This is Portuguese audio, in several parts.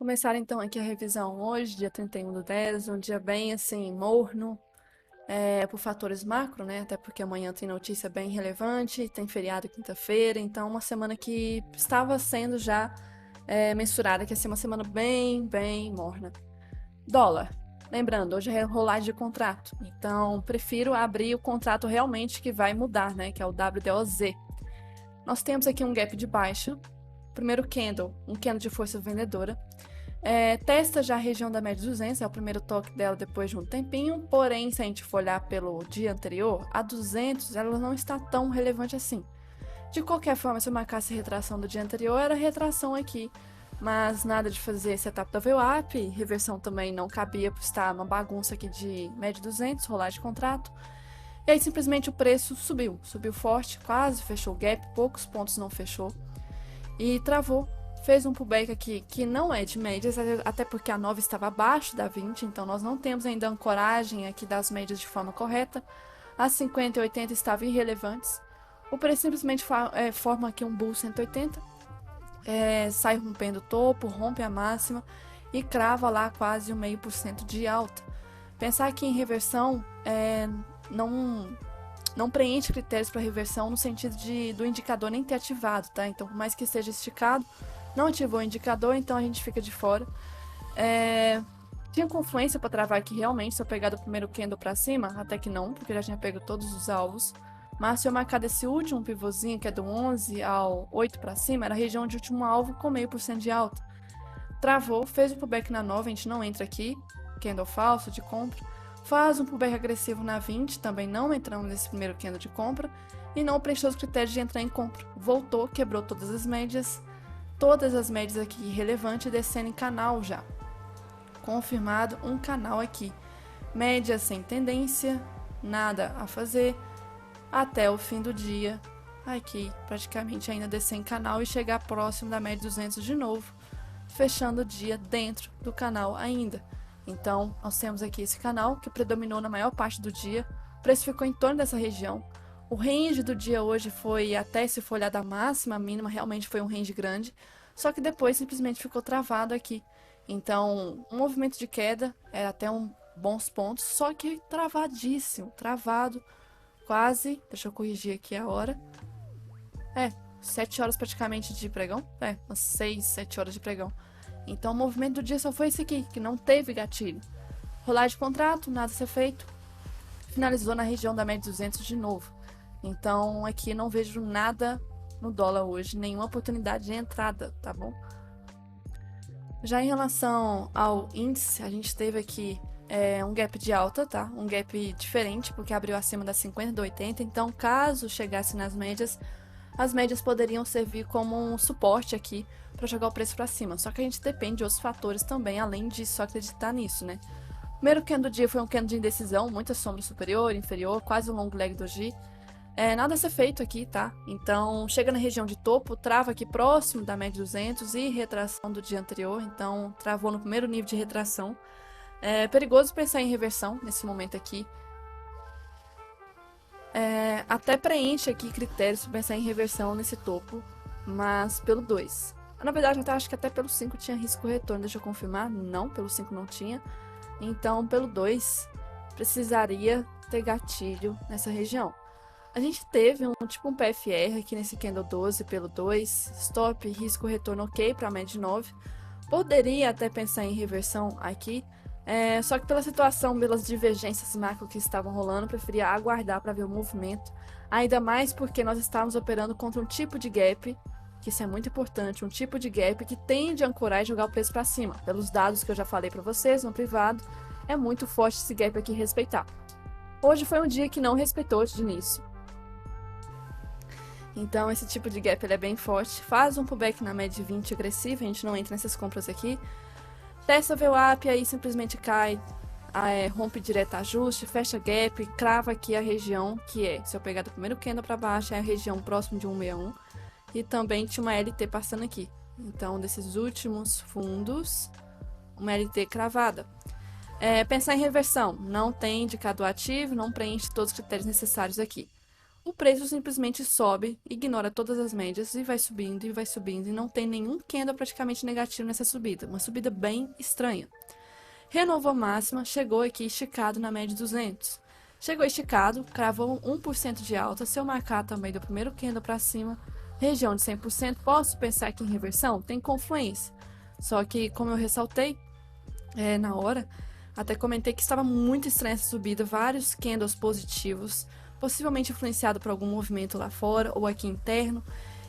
Começar então aqui a revisão hoje, dia 31/10, um dia bem assim, morno, por fatores macro, né? Até porque amanhã tem notícia bem relevante, tem feriado quinta-feira, então uma semana que estava sendo já mensurada, que ia ser uma semana bem morna. Dólar. Lembrando, hoje é rolagem de contrato, então prefiro abrir o contrato realmente que vai mudar, né? Que é o WDOZ. Nós temos aqui um gap de baixa. Primeiro candle, um candle de força vendedora. Testa já a região da média 200, é o primeiro toque dela depois de um tempinho, porém, se a gente for olhar pelo dia anterior, a 200 ela não está tão relevante assim. De qualquer forma, se eu marcasse a retração do dia anterior, era retração aqui, mas nada de fazer setup da VWAP, reversão também não cabia por estar uma bagunça aqui de média 200, rolar de contrato. E aí simplesmente o preço subiu forte, quase fechou o gap, poucos pontos não fechou e travou. Fez um pullback aqui que não é de médias, até porque a 9 estava abaixo da 20, então nós não temos ainda ancoragem aqui das médias de forma correta. As 50 e 80 estavam irrelevantes. O preço simplesmente forma aqui um bull 180, sai rompendo o topo, rompe a máxima e crava lá quase 0,5% de alta. Pensar que em reversão não preenche critérios para reversão no sentido do indicador nem ter ativado, tá? Então, por mais que esteja esticado, não ativou o indicador, então a gente fica de fora. Tinha confluência para travar aqui realmente, se eu pegar do primeiro candle para cima, até que não, porque eu já tinha pego todos os alvos. Mas se eu marcar desse último pivôzinho, que é do 11 ao 8 para cima, era a região de último alvo com 0,5% de alta. Travou, fez o pullback na 9, a gente não entra aqui, candle falso de compra. Faz um pullback agressivo na 20, também não entramos nesse primeiro candle de compra. E não preencheu os critérios de entrar em compra. Voltou, quebrou todas as médias aqui relevantes, descendo em canal já. Confirmado um canal aqui. Média sem tendência, nada a fazer, até o fim do dia. Aqui, praticamente ainda descer em canal e chegar próximo da média 200 de novo, fechando o dia dentro do canal ainda. Então, nós temos aqui esse canal que predominou na maior parte do dia. O preço ficou em torno dessa região. O range do dia hoje foi, até se for olhar da máxima, a mínima, realmente foi um range grande. Só que depois simplesmente ficou travado aqui. Então, um movimento de queda era até bons pontos, só que travadíssimo, travado, quase, deixa eu corrigir aqui a hora. 7 horas praticamente de pregão. Umas 6, 7 horas de pregão. Então o movimento do dia só foi esse aqui, que não teve gatilho. Rolar de contrato, nada a ser feito. Finalizou na região da média 200 de novo. Então aqui não vejo nada no dólar hoje, nenhuma oportunidade de entrada, tá bom? Já em relação ao índice, a gente teve aqui um gap de alta, tá? Um gap diferente, porque abriu acima das 50 do 80. Então, caso chegasse nas médias, as médias poderiam servir como um suporte aqui para jogar o preço para cima. Só que a gente depende de outros fatores também, além de só acreditar nisso, né? O primeiro candle do dia foi um candle de indecisão, muita sombra superior, inferior, quase um long leg doji. Nada a ser feito aqui, tá? Então, chega na região de topo, trava aqui próximo da média 200 e retração do dia anterior. Então, travou no primeiro nível de retração. É perigoso pensar em reversão nesse momento aqui. Até preenche aqui critérios para pensar em reversão nesse topo, mas pelo 2. Na verdade, eu acho que até pelo 5 tinha risco retorno, deixa eu confirmar. Não, pelo 5 não tinha. Então, pelo 2, precisaria ter gatilho nessa região. A gente teve um PFR aqui nesse candle 12 pelo 2, stop, risco, retorno ok para a média 9. Poderia até pensar em reversão aqui, só que pela situação, pelas divergências macro que estavam rolando, preferia aguardar para ver o movimento. Ainda mais porque nós estávamos operando contra um tipo de gap, que isso é muito importante, um tipo de gap que tende a ancorar e jogar o preço para cima. Pelos dados que eu já falei para vocês no privado, é muito forte esse gap aqui respeitar. Hoje foi um dia que não respeitou de início. Então esse tipo de gap ele é bem forte, faz um pullback na média 20 agressiva, a gente não entra nessas compras aqui. Testa VWAP, aí simplesmente cai, rompe direto ajuste, fecha gap, crava aqui a região que se eu pegar do primeiro candle para baixo, é a região próximo de 161. E também tinha uma LT passando aqui. Então desses últimos fundos, uma LT cravada. Pensar em reversão, não tem indicador ativo, não preenche todos os critérios necessários aqui. o preço simplesmente sobe, ignora todas as médias e vai subindo, e não tem nenhum candle praticamente negativo nessa subida. Uma subida bem estranha. Renovou máxima, chegou aqui esticado na média de 200. Chegou esticado, cravou 1% de alta. Se eu marcar também do primeiro candle para cima, região de 100%, posso pensar que em reversão tem confluência. Só que, como eu ressaltei na hora, até comentei que estava muito estranha essa subida, vários candles positivos, possivelmente influenciado por algum movimento lá fora ou aqui interno,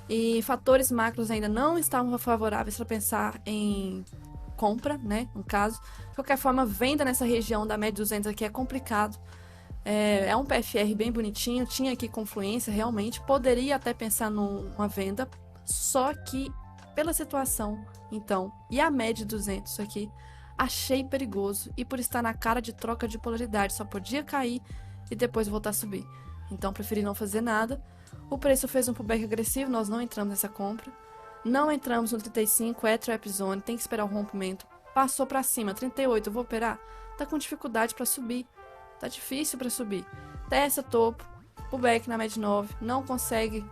e fatores macros ainda não estavam favoráveis para pensar em compra, né, no caso. De qualquer forma, venda nessa região da média 200 aqui é complicado. É um PFR bem bonitinho, tinha aqui confluência realmente, poderia até pensar numa venda, só que pela situação, então, e a média 200 aqui, achei perigoso, e por estar na cara de troca de polaridade, só podia cair e depois voltar a subir. Então, preferi não fazer nada. O preço fez um pullback agressivo, nós não entramos nessa compra. Não entramos no 35, é trap zone, tem que esperar o rompimento. Passou para cima, 38, eu vou operar. Tá com dificuldade para subir. Tá difícil para subir. Testa topo, pullback na média 9, não consegue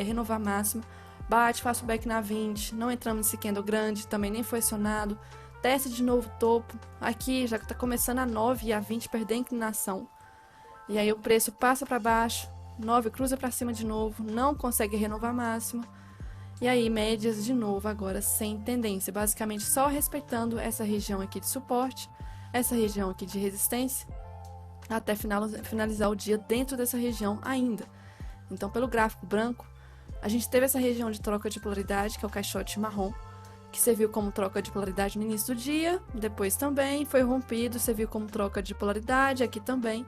renovar máximo. Bate, faz pullback na 20, não entramos nesse candle grande, também nem foi acionado. Testa de novo topo. Aqui já tá começando a 9 e a 20 perder a inclinação. E aí o preço passa para baixo, 9 cruza para cima de novo, não consegue renovar máximo. E aí médias de novo agora sem tendência, basicamente só respeitando essa região aqui de suporte, essa região aqui de resistência, até finalizar o dia dentro dessa região ainda. Então, pelo gráfico branco, a gente teve essa região de troca de polaridade, que é o caixote marrom, que serviu como troca de polaridade no início do dia, depois também foi rompido, serviu como troca de polaridade aqui também.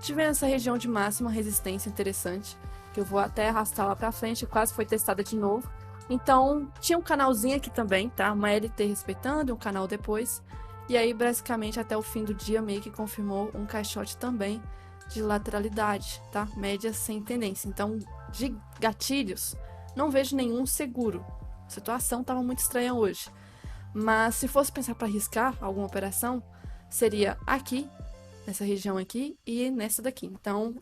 Tivemos essa região de máxima resistência interessante, que eu vou até arrastar lá pra frente, quase foi testada de novo. Então, tinha um canalzinho aqui também, tá? Uma LT respeitando e um canal depois. E aí, basicamente, até o fim do dia, meio que confirmou um caixote também de lateralidade, tá? Média sem tendência. Então, de gatilhos, não vejo nenhum seguro. A situação estava muito estranha hoje. Mas, se fosse pensar para arriscar alguma operação, seria aqui, nessa região aqui e nessa daqui. Então,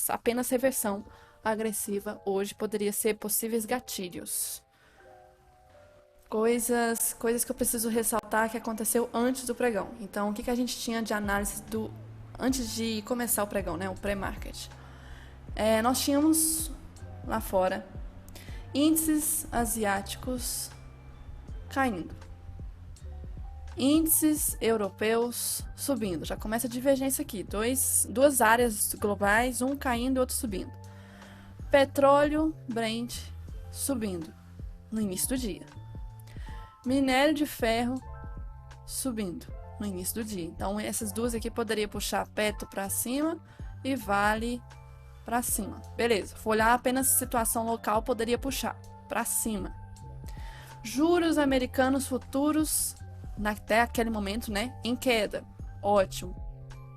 apenas reversão agressiva hoje poderia ser possíveis gatilhos. Coisas que eu preciso ressaltar que aconteceu antes do pregão. Então, o que a gente tinha de análise antes de começar o pregão, né? O pré-market. Nós tínhamos lá fora índices asiáticos caindo. Índices europeus subindo. Já começa a divergência aqui. Duas áreas globais, um caindo e outro subindo. Petróleo, Brent, subindo no início do dia. Minério de ferro, subindo no início do dia. Então, essas duas aqui poderia puxar Petro para cima e Vale para cima. Beleza. Vou olhar apenas a situação local, poderia puxar para cima. Juros americanos futuros, até aquele momento, né, em queda. Ótimo.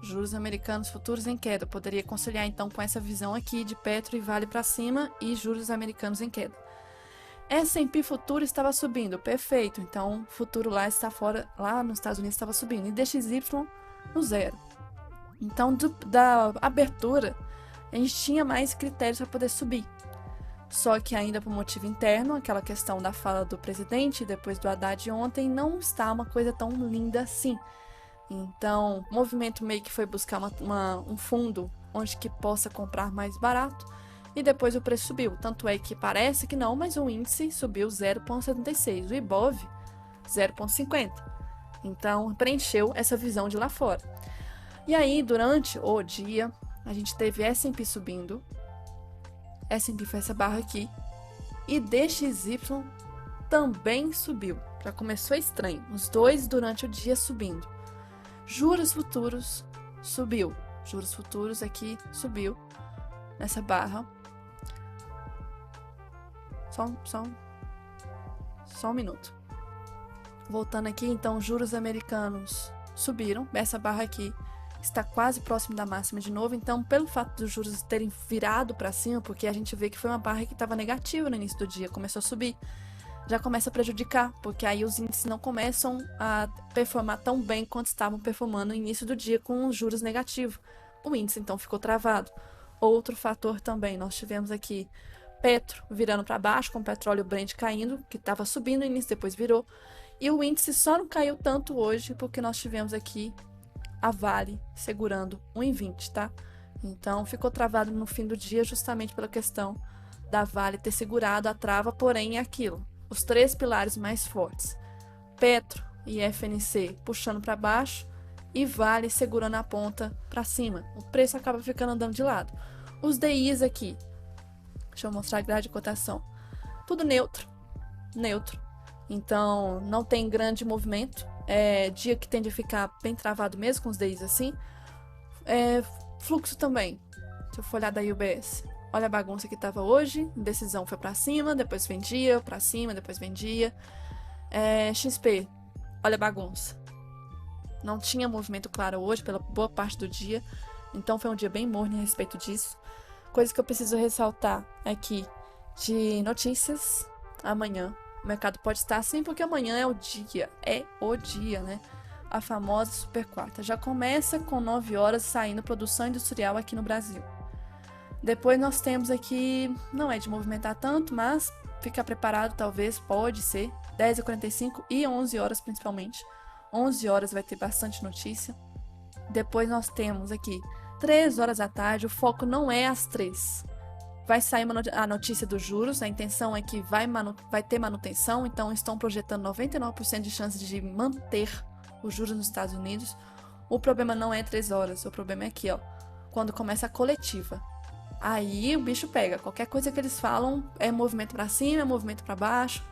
Juros americanos futuros em queda. Poderia conciliar, então, com essa visão aqui de Petro e Vale para cima e juros americanos em queda. S&P futuro estava subindo, perfeito. Então, futuro lá está fora, lá nos Estados Unidos estava subindo. E DXY no zero. Então, da abertura, a gente tinha mais critérios para poder subir. Só que ainda por motivo interno, aquela questão da fala do presidente, depois do Haddad ontem, não está uma coisa tão linda assim. Então, o movimento meio que foi buscar um fundo onde que possa comprar mais barato. E depois o preço subiu. Tanto é que parece que não, mas o índice subiu 0,76. O Ibov, 0,50. Então, preencheu essa visão de lá fora. E aí, durante o dia, a gente teve S&P subindo. S&P foi essa barra aqui. E DXY também subiu. Já começou estranho. Os dois durante o dia subindo. Juros futuros subiu. Juros futuros aqui subiu. Nessa barra. Só um minuto. Voltando aqui, então, juros americanos subiram. Essa barra aqui está quase próximo da máxima de novo. Então, pelo fato dos juros terem virado para cima, porque a gente vê que foi uma barra que estava negativa no início do dia, começou a subir, já começa a prejudicar, porque aí os índices não começam a performar tão bem quanto estavam performando no início do dia com os juros negativos. O índice, então, ficou travado. Outro fator também, nós tivemos aqui Petro virando para baixo, com o petróleo Brent caindo, que estava subindo no início, depois virou. E o índice só não caiu tanto hoje porque nós tivemos aqui a Vale segurando 1,20, tá? Então ficou travado no fim do dia justamente pela questão da Vale ter segurado a trava, porém é aquilo. Os três pilares mais fortes, Petro e FNC puxando para baixo e Vale segurando a ponta para cima. O preço acaba ficando andando de lado. Os DIs aqui, deixa eu mostrar a grade de cotação, tudo neutro, neutro. Então não tem grande movimento. É dia que tende a ficar bem travado mesmo com os DIs assim. Fluxo também. Deixa eu olhar da UBS. Olha a bagunça que estava hoje. Indecisão foi para cima, depois vendia, para cima, depois vendia. XP, olha a bagunça. Não tinha movimento claro hoje pela boa parte do dia. Então foi um dia bem morno a respeito disso. Coisa que eu preciso ressaltar aqui de notícias amanhã. O mercado pode estar assim porque amanhã é o dia, né? A famosa super quarta. Já começa com 9 horas saindo produção industrial aqui no Brasil. Depois nós temos aqui, não é de movimentar tanto, mas fica preparado, talvez, pode ser, 10h45 e 11 horas principalmente. 11 horas vai ter bastante notícia. Depois nós temos aqui 3 horas da tarde, o foco não é às 3. Vai sair a notícia dos juros, a intenção é que vai ter manutenção, então estão projetando 99% de chance de manter os juros nos Estados Unidos. O problema não é 3 horas, o problema é aqui, ó, quando começa a coletiva. Aí o bicho pega, qualquer coisa que eles falam é movimento para cima, é movimento para baixo.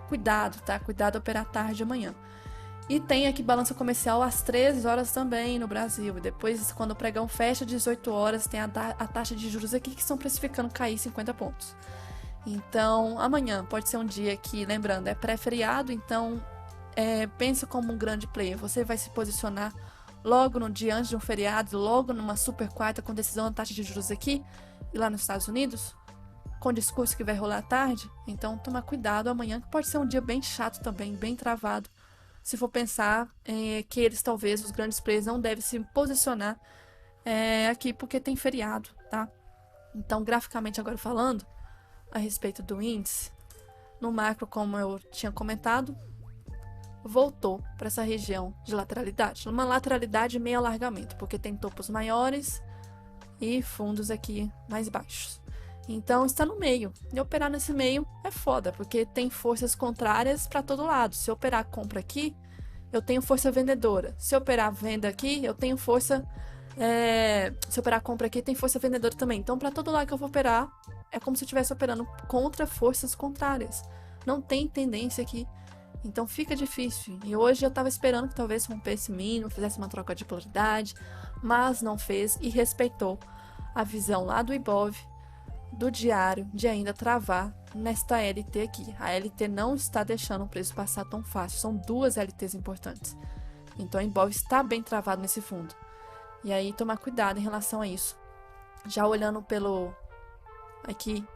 Cuidado, tá? Cuidado operar tarde amanhã. E tem aqui balança comercial às 13 horas também no Brasil. E depois, quando o pregão fecha, 18 horas, tem a taxa de juros aqui que estão precificando cair 50 pontos. Então, amanhã pode ser um dia que, lembrando, é pré-feriado, então pensa como um grande player. Você vai se posicionar logo no dia antes de um feriado, logo numa super quarta com decisão da taxa de juros aqui e lá nos Estados Unidos, com o discurso que vai rolar à tarde. Então, toma cuidado amanhã, que pode ser um dia bem chato também, bem travado. Se for pensar que eles, talvez, os grandes players, não devem se posicionar aqui porque tem feriado, tá? Então, graficamente agora falando, a respeito do índice, no macro, como eu tinha comentado, voltou para essa região de lateralidade. Uma lateralidade meio alargamento, porque tem topos maiores e fundos aqui mais baixos. Então está no meio. E operar nesse meio é foda, porque tem forças contrárias para todo lado. Se eu operar compra aqui, eu tenho força vendedora. Se eu operar venda aqui, eu tenho força. Se eu operar compra aqui, tem força vendedora também. Então, para todo lado que eu vou operar, é como se eu estivesse operando contra forças contrárias. Não tem tendência aqui. Então fica difícil. E hoje eu estava esperando que talvez rompesse mínimo, fizesse uma troca de polaridade, mas não fez e respeitou a visão lá do Ibov, do diário, de ainda travar nesta LT aqui. A LT não está deixando o preço passar tão fácil. São duas LTs importantes. Então, o Ibov está bem travado nesse fundo. E aí, tomar cuidado em relação a isso. Já olhando pelo... aqui,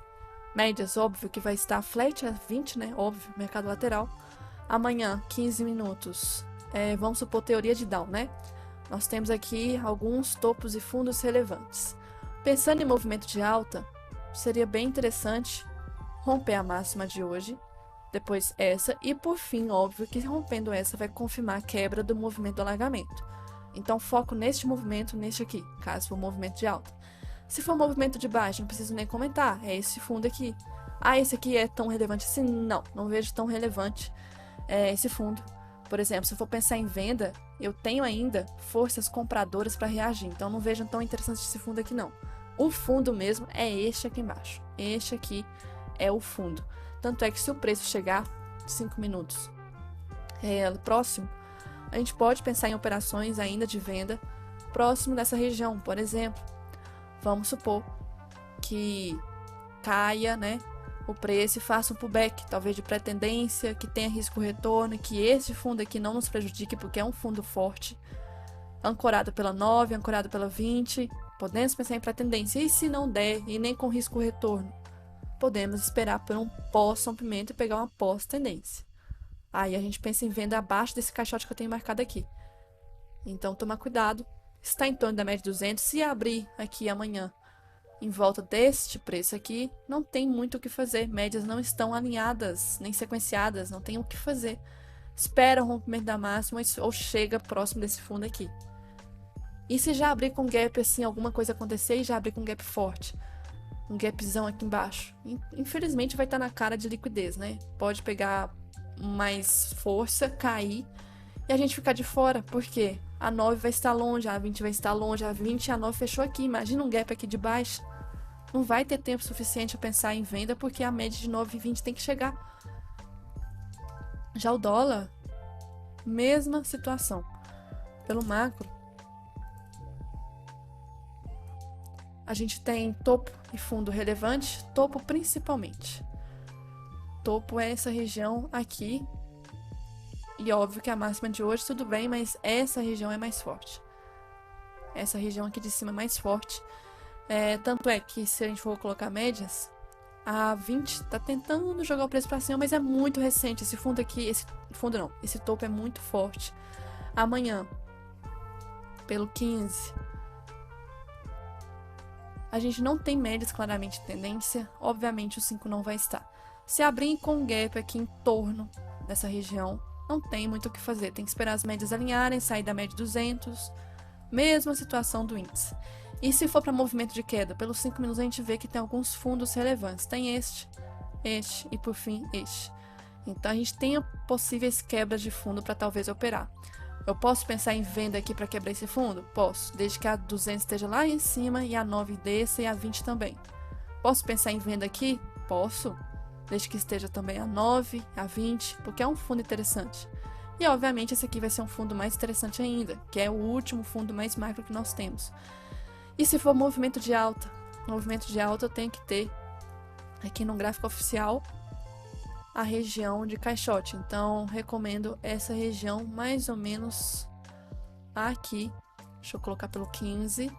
médias, óbvio que vai estar flat a 20, né? Óbvio, mercado lateral. Amanhã, 15 minutos. Vamos supor teoria de Down, né? Nós temos aqui alguns topos e fundos relevantes. Pensando em movimento de alta, seria bem interessante romper a máxima de hoje, depois essa, e por fim, óbvio que rompendo essa vai confirmar a quebra do movimento do alargamento. Então foco neste movimento, neste aqui, caso for movimento de alta. Se for movimento de baixa, não preciso nem comentar, é esse fundo aqui. Ah, esse aqui é tão relevante assim? Não vejo tão relevante esse fundo. Por exemplo, se eu for pensar em venda, eu tenho ainda forças compradoras para reagir, então não vejo tão interessante esse fundo aqui não. O fundo mesmo é este aqui embaixo. Este aqui é o fundo. Tanto é que se o preço chegar 5 minutos próximo, a gente pode pensar em operações ainda de venda próximo dessa região. Por exemplo, vamos supor que caia, né, o preço e faça um pullback, talvez de pré-tendência, que tenha risco retorno, e que esse fundo aqui não nos prejudique, porque é um fundo forte, ancorado pela 9, ancorado pela 20, podemos pensar em pré-tendência. E se não der, e nem com risco retorno, podemos esperar por um pós-rompimento e pegar uma pós-tendência. Aí a gente pensa em venda abaixo desse caixote que eu tenho marcado aqui. Então, tomar cuidado. Está em torno da média de 200. Se abrir aqui amanhã em volta deste preço aqui, não tem muito o que fazer. Médias não estão alinhadas, nem sequenciadas, não tem o que fazer. Espera o rompimento da máxima ou chega próximo desse fundo aqui. E se já abrir com gap assim, alguma coisa acontecer e já abrir com gap forte? Um gapzão aqui embaixo. Infelizmente vai estar na cara de liquidez, né? Pode pegar mais força, cair e a gente ficar de fora. Por quê? A 9 vai estar longe, a 20 vai estar longe, a 20 e a 9 fechou aqui. Imagina um gap aqui de baixo. Não vai ter tempo suficiente para pensar em venda porque a média de 9 e 20 tem que chegar. Já o dólar, mesma situação. Pelo macro, a gente tem topo e fundo relevante, topo principalmente. Topo é essa região aqui. E óbvio que a máxima de hoje tudo bem, mas essa região é mais forte. Essa região aqui de cima é mais forte. Tanto é que se a gente for colocar médias, a 20 tá tentando jogar o preço para cima, mas é muito recente. Esse fundo aqui, esse topo é muito forte. Amanhã, pelo 15, a gente não tem médias claramente de tendência. Obviamente o 5 não vai estar. Se abrir com um gap aqui em torno dessa região, não tem muito o que fazer. Tem que esperar as médias alinharem, sair da média 200. Mesma situação do índice. E se for para movimento de queda, pelos 5 minutos a gente vê que tem alguns fundos relevantes. Tem este e por fim este. Então a gente tem possíveis quebras de fundo para talvez operar. Eu posso pensar em venda aqui para quebrar esse fundo? Posso, desde que a 200 esteja lá em cima e a 9 desça e a 20 também. Posso pensar em venda aqui? Posso, desde que esteja também a 9, a 20, porque é um fundo interessante. E obviamente esse aqui vai ser um fundo mais interessante ainda, que é o último fundo mais macro que nós temos. E se for movimento de alta eu tenho que ter aqui no gráfico oficial a região de caixote. Então recomendo essa região mais ou menos aqui. Deixa eu colocar pelo 15,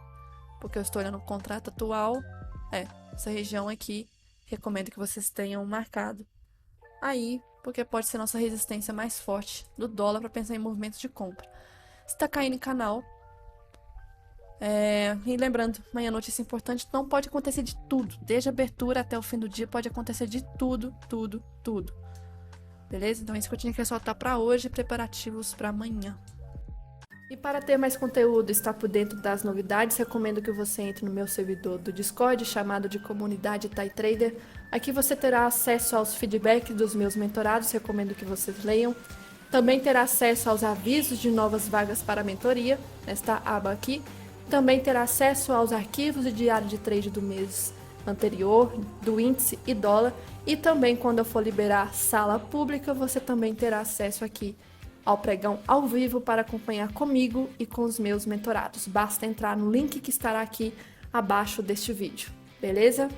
porque eu estou olhando o contrato atual. Essa região aqui, recomendo que vocês tenham marcado aí, porque pode ser nossa resistência mais forte do dólar para pensar em movimentos de compra. Se está caindo em canal, e lembrando, amanhã notícia importante, não pode acontecer de tudo. Desde a abertura até o fim do dia pode acontecer de tudo. Beleza? Então é isso que eu tinha que ressaltar para hoje, preparativos para amanhã. E para ter mais conteúdo e estar por dentro das novidades, recomendo que você entre no meu servidor do Discord, chamado de Comunidade Thai Trader. Aqui você terá acesso aos feedbacks dos meus mentorados, recomendo que vocês leiam. Também terá acesso aos avisos de novas vagas para mentoria, nesta aba aqui. Também terá acesso aos arquivos de diário de trade do mês anterior, do índice e dólar. E também, quando eu for liberar sala pública, você também terá acesso aqui ao pregão ao vivo para acompanhar comigo e com os meus mentorados. Basta entrar no link que estará aqui abaixo deste vídeo, beleza?